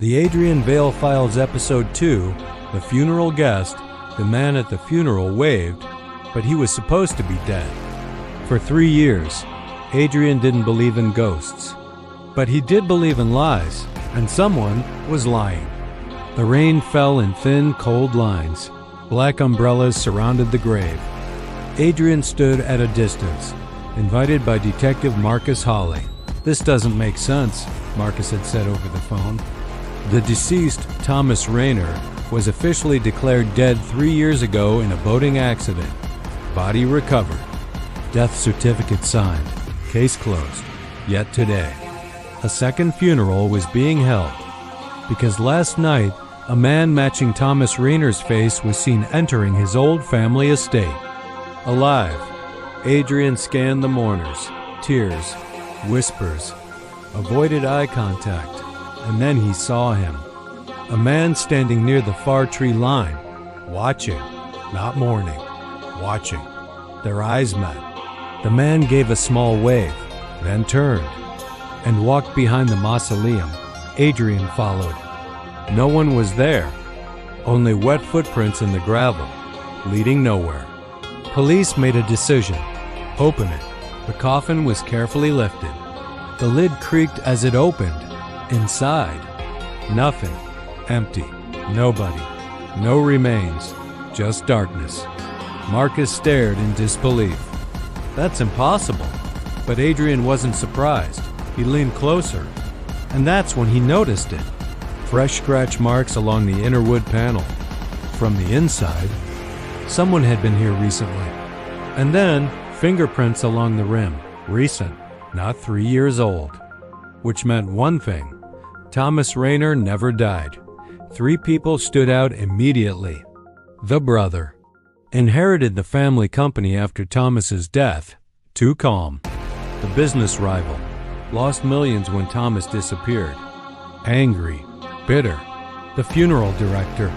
The Adrian Vale Files Episode 2, The Funeral Guest. The man at the funeral waved, but he was supposed to be dead. For 3 years, Adrian didn't believe in ghosts. But he did believe in lies, and someone was lying. The rain fell in thin, cold lines. Black umbrellas surrounded the grave. Adrian stood at a distance, invited by Detective Marcus Hawley. "This doesn't make sense," Marcus had said over the phone. The deceased, Thomas Rayner, was officially declared dead 3 years ago in a boating accident. Body recovered. Death certificate signed. Case closed. Yet today, a second funeral was being held, because last night, a man matching Thomas Rayner's face was seen entering his old family estate. Alive, Adrian scanned the mourners. Tears, whispers, avoided eye contact, and then he saw him. A man standing near the far tree line, watching, not mourning, watching. Their eyes met. The man gave a small wave, then turned, and walked behind the mausoleum. Adrian followed. No one was there, only wet footprints in the gravel, leading nowhere. Police made a decision. Open it. The coffin was carefully lifted. The lid creaked as it opened. Inside, nothing. Empty. Nobody. No remains. Just darkness. Marcus stared in disbelief. "That's impossible." But Adrian wasn't surprised. He leaned closer, and that's when he noticed it. Fresh scratch marks along the inner wood panel. From the inside, someone had been here recently. And then, fingerprints along the rim. Recent, not 3 years old. Which meant one thing. Thomas Rayner never died. 3 people stood out immediately. The brother. Inherited the family company after Thomas's death. Too calm. The business rival. Lost millions when Thomas disappeared. Angry. Bitter. The funeral director.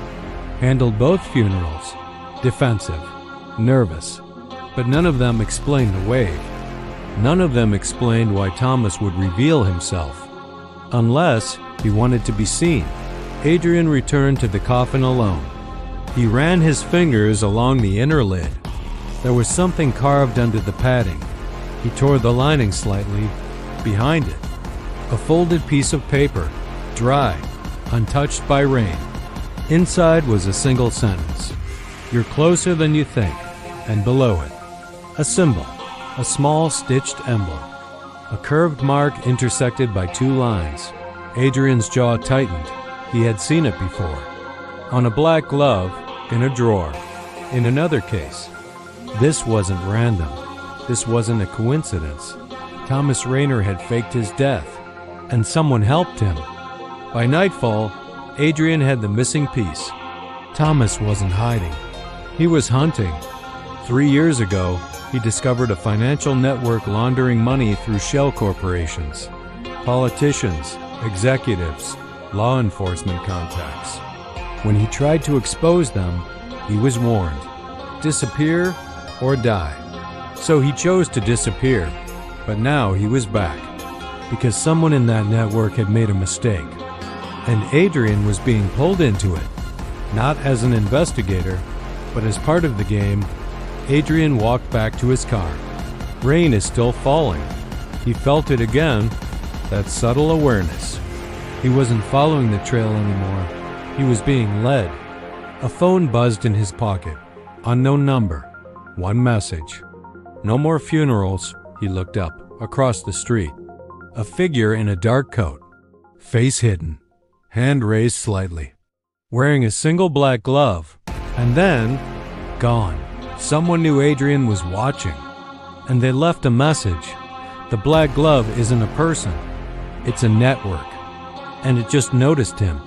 Handled both funerals. Defensive. Nervous. But none of them explained the wave. None of them explained why Thomas would reveal himself. Unless he wanted to be seen. Adrian returned to the coffin alone. He ran his fingers along the inner lid. There was something carved under the padding. He tore the lining slightly. Behind it, a folded piece of paper, dry, untouched by rain. Inside was a single sentence. "You're closer than you think." And below it, a symbol, a small stitched emblem. A curved mark intersected by 2 lines. Adrian's jaw tightened. He had seen it before. On a black glove, in a drawer, in another case. This wasn't random. This wasn't a coincidence. Thomas Rayner had faked his death, and someone helped him. By nightfall, Adrian had the missing piece. Thomas wasn't hiding. He was hunting. 3 years ago, he discovered a financial network laundering money through shell corporations, politicians, executives, law enforcement contacts. When he tried to expose them, he was warned. Disappear or die. So he chose to disappear, but now he was back, because someone in that network had made a mistake. And Adrian was being pulled into it, not as an investigator, but as part of the game. Adrian walked back to his car. Rain is still falling. He felt it again, that subtle awareness. He wasn't following the trail anymore. He was being led. A phone buzzed in his pocket. Unknown number. One message. No more funerals. He looked up, across the street. A figure in a dark coat. Face hidden. Hand raised slightly. Wearing a single black glove. And then, gone. Someone knew Adrian was watching. And they left a message. The black glove isn't a person. It's a network. And it just noticed him.